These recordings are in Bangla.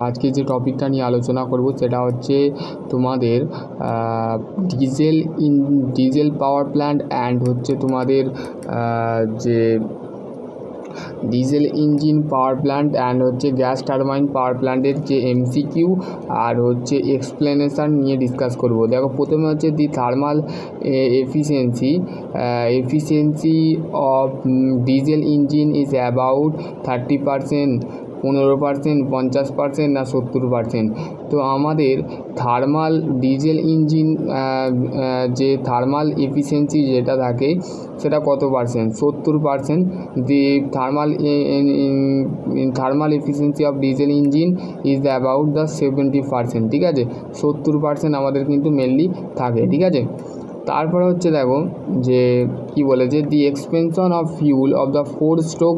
আজকে যে টপিকটা নিয়ে আলোচনা করব সেটা হচ্ছে তোমাদের ডিজেল পাওয়ার প্ল্যান্ট অ্যান্ড হচ্ছে তোমাদের যে diesel engine power plant and হচ্ছে গ্যাস টারবাইন পাওয়ার প্ল্যান্টের যে এমসিকিউ আর হচ্ছে এক্সপ্লেনেশান নিয়ে ডিসকাস করব। দেখো, প্রথমে হচ্ছে the thermal efficiency of diesel engine is about 30%, 15%, 50% না 70%। তো আমাদের থার্মাল ডিজেল ইঞ্জিন যে থার্মাল এফিসিয়েন্সি যেটা থাকে সেটা কত percent? 70%। The thermal efficiency of diesel engine is about the 70%। ঠিক আছে, 70% আমাদের কিন্তু মেনলি থাকে। ঠিক আছে, তারপরে হচ্ছে দেখো যে কি বলেছে, the expansion of fuel of the 4 stroke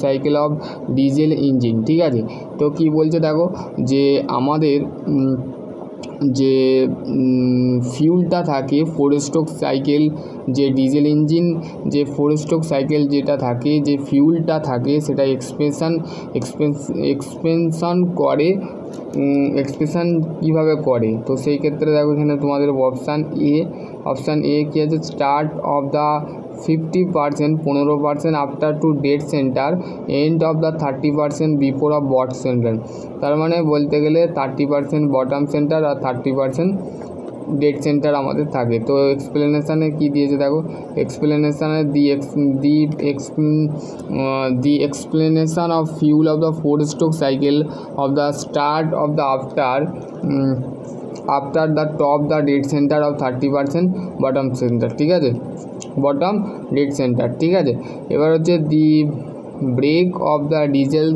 cycle of diesel engine. ঠিক আছে, তো কি বলছে দেখো যে আমাদের যে ফিউলটা থাকে 4 স্ট্রোক সাইকেল, যে ডিজেল ইঞ্জিন যে 4 স্ট্রোক সাইকেল যেটা থাকে, যে ফিউলটা থাকে সেটা এক্সপেনশন করে। এক্সপেনশন কীভাবে করে? তো সেই ক্ষেত্রে দেখো এখানে তোমাদের অপশান এ কী আছে, start of the 50%, 15% after to dead centre, end of the 30% before of bottom centre. তার মানে বলতে গেলে 30% বটম সেন্টার আর 30% ডেড সেন্টার আমাদের থাকে। তো এক্সপ্লেনেশানে কি দিয়েছে দেখো, এক্সপ্লেনেশানে the explanation of fuel of the 4 stroke cycle of the start of the after the top the dead centre of 30% bottom centre. ঠিক আছে, বটম ডেড সেন্টার। ঠিক আছে, এবার হচ্ছে the brake of the diesel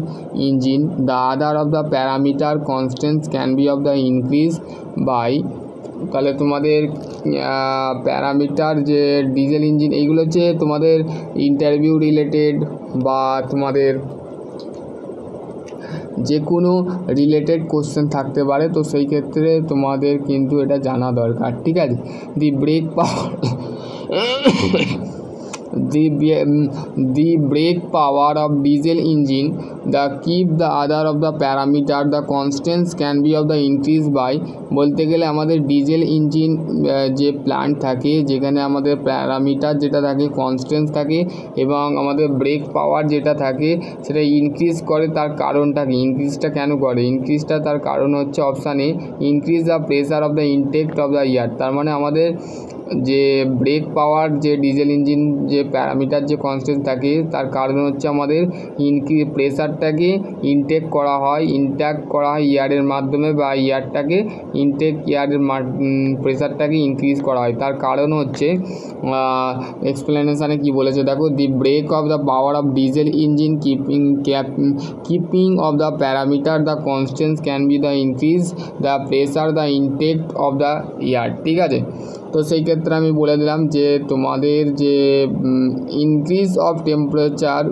engine, the other of the parameter constants can be of the increase by. তাহলে তোমাদের প্যারামিটার যে ডিজেল ইঞ্জিন এইগুলো হচ্ছে তোমাদের ইন্টারভিউ রিলেটেড বা তোমাদের যে কোনো রিলেটেড কোশ্চেন থাকতে পারে, তো সেই ক্ষেত্রে তোমাদের কিন্তু এটা জানা দরকার। ঠিক আছে, the brake power the brake power of diesel engine, the keep the other of the parameter the constants can be of the increase by। বলতে গেলে আমাদের ডিজেল ইঞ্জিন যে প্ল্যান্ট থাকে যেখানে আমাদের প্যারামিটার যেটা থাকে কনস্ট্যান্ট থাকে এবং আমাদের ব্রেক পাওয়ার যেটা থাকে সেটা ইনক্রিজ করে। তার কারণটা কি? ইনক্রিজটা কেন করে? ইনক্রিজটা তার কারণ হচ্ছে option A, increase the pressure of the intake of the air. তার মানে আমাদের যে ব্রেক পাওয়ার যে ডিজেল ইঞ্জিন যে প্যারামিটার যে কনস্ট্যান্ট থাকে তার কারণ হচ্ছে আমাদের প্রেসারটাকে ইনটেক করা হয় এয়ারের মাধ্যমে, বা এয়ারটাকে এয়ারের প্রেসারটাকে ইনক্রিজ করা হয়। তার কারণ হচ্ছে এক্সপ্লেনেশানে কি বলেছে দেখো, the brake of the power of diesel engine keeping of the parameter the constants can be the increase the pressure the intake of the air. ঠিক আছে, তো সেই ক্ষেত্রে আমি বলে দিলাম যে তোমাদের যে ইনক্রিজ অফ টেম্পারেচার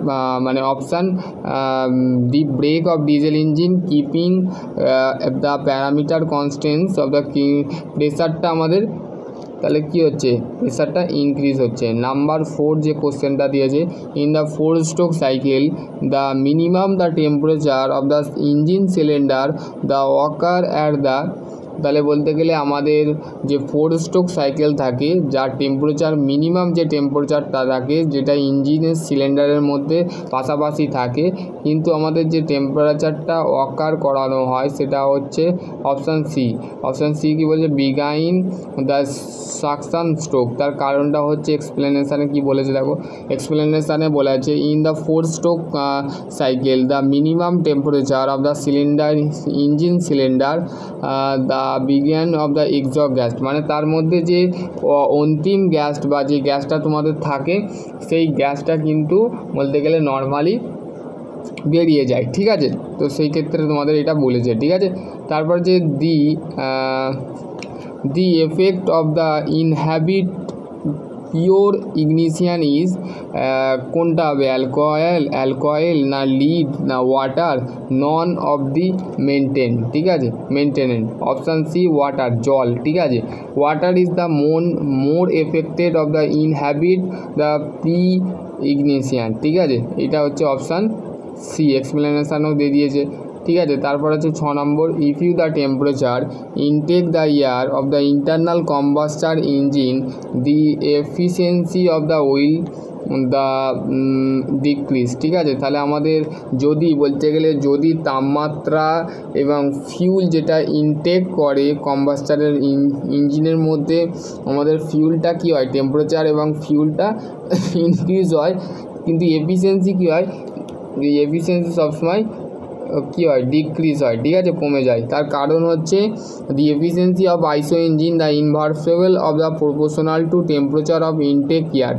মানে option the brake of diesel engine keeping the parameter constants of the প্রেসারটা আমাদের তাহলে কি হচ্ছে, প্রেসারটা ইনক্রিজ হচ্ছে। নাম্বার 4 যে কোশ্চেনটা দিয়েছে, in the 4 stroke cycle the minimum the temperature of the engine cylinder the walker at the. তাহলে বলতে গেলে আমাদের যে 4 স্ট্রোক সাইকেল থাকে যার টেম্পারেচার মিনিমাম যে টেম্পারেচারটা থাকে যেটা ইঞ্জিনের সিলিন্ডারের মধ্যে পাশাপাশি থাকে, কিন্তু আমাদের যে টেম্পারেচারটা ওয়াকার করানো হয় সেটা হচ্ছে অপশান সি কি বলছে, বিগাইন দ্য সাকশন স্ট্রোক। তার কারণটা হচ্ছে এক্সপ্লেনেশানে কি বলেছে দেখো, এক্সপ্লেনেশানে বলা আছে in the 4 stroke cycle the minimum temperature of the engine cylinder the begin of the exhaust gas. মানে তার মধ্যে যে অন্তিম গ্যাস বা যে গ্যাসটা তোমাদের থাকে সেই গ্যাসটা কিন্তু বলতে গেলে নর্মালি বেরিয়ে যায়। ঠিক আছে, তো সেই ক্ষেত্রে তোমাদের এটা বলেছে। ঠিক আছে, তারপর যে the effect of the inhabit pure ignition is, কোনটা হবে, অ্যালকোহল না লিড না ওয়াটার, নন অফ দি ঠিক আছে মেনটেনেন্ট। অপশান সি ওয়াটার, জল। ঠিক আছে, water is the more affected of the inhabit the pre ignition. ঠিক আছে, এটা হচ্ছে অপশান সি। এক্সপ্লেনেশানও দিয়ে দিয়েছে। ঠিক আছে। তারপর আছে 6 number, if you the temperature intake the air of the internal combustor engine the efficiency of the wheel the decrease. ঠিক আছে, তাহলে আমাদের যদি বলতে গেলে যদি তাপমাত্রা এবং ফিউল যেটা ইনটেক করে কম্বাস্টারের ইঞ্জিনের মধ্যে আমাদের ফিউলটা কী হয়, টেম্পারেচার এবং ফিউলটা ইনক্রিজ হয়, কিন্তু এফিসিয়েন্সি কী হয়, এফিসিয়েন্সি সবসময় কী হয়, ডিক্রিজ হয়। ঠিক আছে, কমে যায়। তার কারণ হচ্ছে the efficiency of IC engine the inversely of the proportional to temperature of intake air.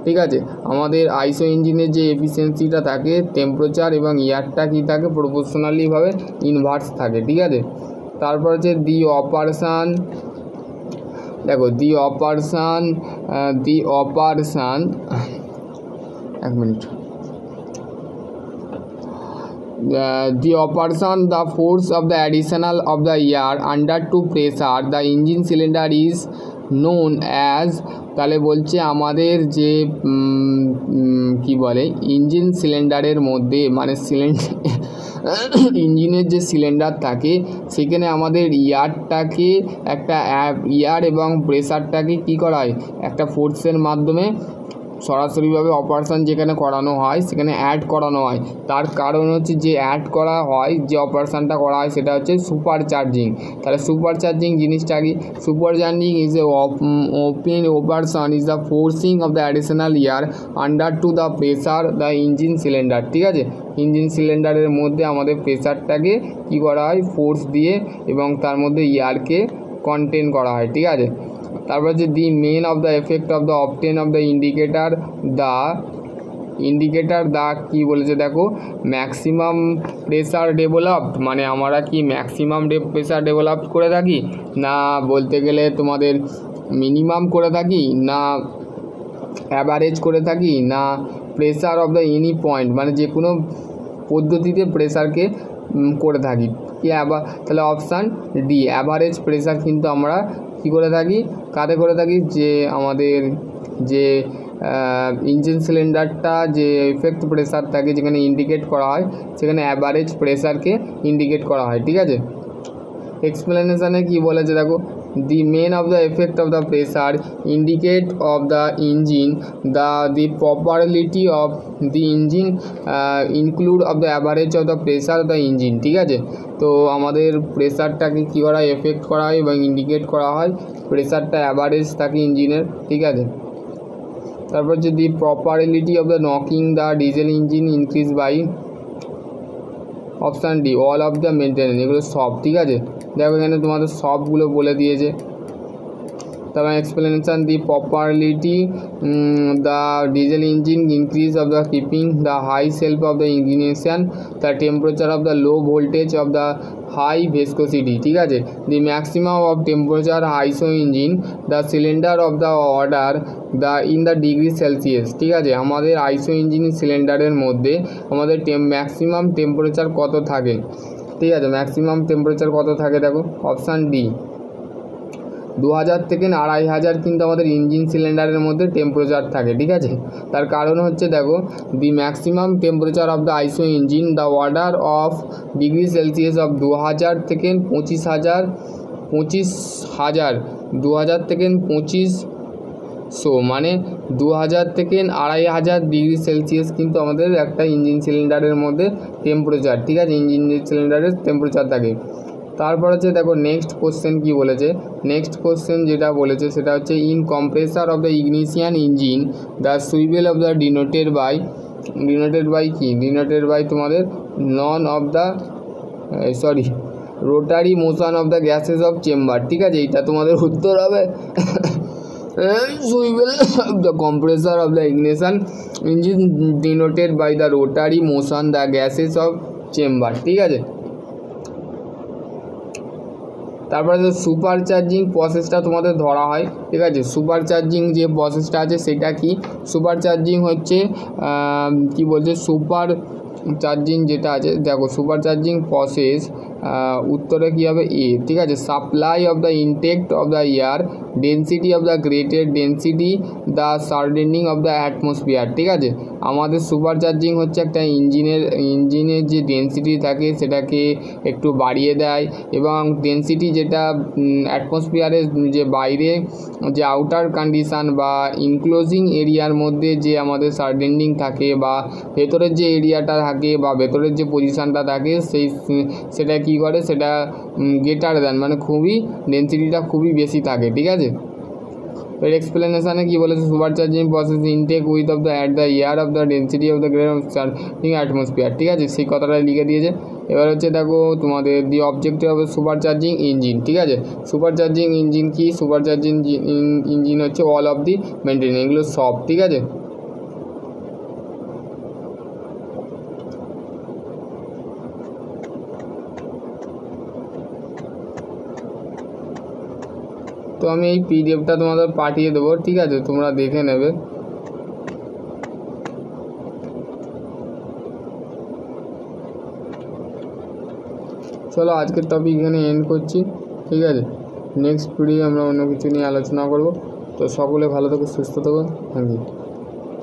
ঠিক আছে, আমাদের আইসো ইঞ্জিনের যে এফিসিয়েন্সিটা থাকে টেম্পারেচার এবং এয়ারটা কী থাকে, প্রপোর্শনালিভাবে ইনভার্স থাকে। ঠিক আছে, তারপর হচ্ছে দি অপারেশান, দেখো দি অপারেশান এক minute, the operation the force of the additional of the air under to pressure the engine cylinder is known as, তাহলে বলছে আমাদের যে কি বলে ইঞ্জিন সিলিন্ডারের মধ্যে মানে ইঞ্জিনের যে সিলিন্ডার থাকে সেখানে আমাদের এয়ারটাকে একটা এয়ার এবং প্রেসারটাকে কী করা হয়, একটা ফোর্সের মাধ্যমে সরাসরিভাবে অপারেশান যেখানে করানো হয় সেখানে অ্যাড করানো হয়। তার কারণ হচ্ছে যে অ্যাড করা হয়, যে অপারেশানটা করা হয় সেটা হচ্ছে সুপার চার্জিং। তাহলে সুপার চার্জিং জিনিসটা কি, super charging is a open operation is the forcing of the additional air under to the pressure the engine cylinder. ঠিক আছে, ইঞ্জিন সিলিন্ডারের মধ্যে আমাদের প্রেসারটাকে কী করা হয়, ফোর্স দিয়ে এবং তার মধ্যে এয়ারকে কন্টেন করা হয়। ঠিক আছে, তারপর হচ্ছে the main of the effect of the obtain of the indicator the কী বলেছে দেখো, ম্যাক্সিমাম প্রেসার ডেভেলপড, মানে আমরা কি ম্যাক্সিমাম প্রেসার ডেভেলপ করে থাকি, না বলতে গেলে তোমাদের মিনিমাম করে থাকি, না অ্যাভারেজ করে থাকি, না pressure of the any point, মানে যে কোনো পদ্ধতিতে প্রেসারকে করে থাকি কি তাহলে অপশান ডি অ্যাভারেজ প্রেসার কিন্তু আমরা কী করে থাকি, কাতে করে থাকি, যে আমাদের যে ইঞ্জিন সিলিন্ডারটা যে এফেক্ট প্রেসার থাকে যেখানে ইন্ডিকেট করা হয় সেখানে অ্যাভারেজ প্রেসারকে ইন্ডিকেট করা হয়। ঠিক আছে, এক্সপ্লেনেশানে কি বলেছে দেখো, the main of the effect of the pressure indicate of the engine the property of the engine include of the average of the pressure of the engine। ঠিক আছে, তো আমাদের প্রেসারটাকে কী করা হয়, এফেক্ট করা হয় এবং ইন্ডিকেট করা হয়, প্রেসারটা অ্যাভারেজ থাকে ইঞ্জিনের। ঠিক আছে, তারপর হচ্ছে the probability of the knocking the diesel engine increase by option D all of the maintenance. এগুলো সব, ঠিক আছে, দেখো এখানে তোমাদের সবগুলো বলে দিয়েছে। তারপর explanation the probability the diesel engine increase of the keeping the high self of the ignition the temperature of the low voltage of the high viscosity. ঠিক আছে, the maximum of temperature IC engine the cylinder of the order the in the degree Celsius. ঠিক আছে, আমাদের আইসো ইঞ্জিন সিলিন্ডারের মধ্যে আমাদের ম্যাক্সিমাম টেম্পারেচার কত থাকে। ঠিক আছে, ম্যাক্সিমাম টেম্পারেচার কত থাকে দেখো, অপশান ডি 2000 থেকে 2500 কিন্তু আমাদের ইঞ্জিন সিলিন্ডারের মধ্যে টেম্পারেচার থাকে। ঠিক আছে, তার কারণ হচ্ছে দেখো the maximum temperature of the IC engine the order of degree Celsius of 2000 থেকে 25000 2000 থেকে 2500 মানে 2000 থেকে 2500 ডিগ্রি সেলসিয়াস কিন্তু আমাদের একটা ইঞ্জিন সিলিন্ডারের মধ্যে টেম্পারেচার। ঠিক আছে, ইঞ্জিন সিলিন্ডারের টেম্পারেচার থাকে। তারপর হচ্ছে দেখো নেক্সট কোশ্চেন কি বলেছে, নেক্সট কোশ্চেন যেটা বলেছে সেটা হচ্ছে in compressor of the ignition engine the swivel of the denoted by কি, ডিনোটেড বাই তোমাদের none of the rotary motion of the gases of chamber. ঠিক আছে, এইটা তোমাদের উত্তর হবে swivel of the compressor of the ignition engine denoted by the rotary motion the gases of chamber. ঠিক আছে, তারপরে যে সুপার চার্জিং প্রসেসটা তোমাদের ধরা হয়। ঠিক আছে, সুপার চার্জিং যে প্রসেসটা আছে সেটা কি, সুপার চার্জিং হচ্ছে কি বলছে, সুপার চার্জিং যেটা আছে দেখো সুপার চার্জিং প্রসেস উত্তরে কী হবে এ, ঠিক আছে। Supply of the intake of the air, density of the greater density, the surrounding of the atmosphere, ঠিক আছে। আমাদের সুপার চার্জিং হচ্ছে একটা ইঞ্জিনের যে ডেন্সিটি থাকে সেটাকে একটু বাড়িয়ে দেয়, এবং ডেন্সিটি যেটা অ্যাটমসফিয়ারের যে বাইরে যে আউটার কন্ডিশান বা ইনক্লোজিং এরিয়ার মধ্যে যে আমাদের সার্ডেনিং থাকে বা ভেতরের যে এরিয়াটা থাকে বা ভেতরের যে পজিশানটা থাকে সেটা কী করে, সেটা গ্রেটার দেন, মানে খুবই ডেন্সিটিটা খুবই বেশি থাকে, ঠিক আছে। এর এক্সপ্লেনেশানে কী বলেছে, super charging process intake with of the at the air of the density of the grade of surrounding atmosphere, ঠিক আছে, সেই কথাটা লিখে দিয়েছে। এবার হচ্ছে দেখো তোমাদের দি অবজেক্টিভ হবে সুপার চার্জিং ইঞ্জিন, ঠিক আছে। সুপার চার্জিং ইঞ্জিন কি, সুপার চার্জিং ইঞ্জিন হচ্ছে অল অফ দি মেনটেন, এগুলো সব, ঠিক আছে। তো আমি এই পিডিএফটা তোমাদের পাঠিয়ে দেবো, ঠিক আছে, তোমরা দেখে নেবে। চলো আজকের টপিক এখানে এন্ড করছি, ঠিক আছে। নেক্সট ভিডিও আমরা অন্য কিছু নিয়ে আলোচনা করব। তো সকলে ভালো থেকো, সুস্থ থেকো, থ্যাংক ইউ।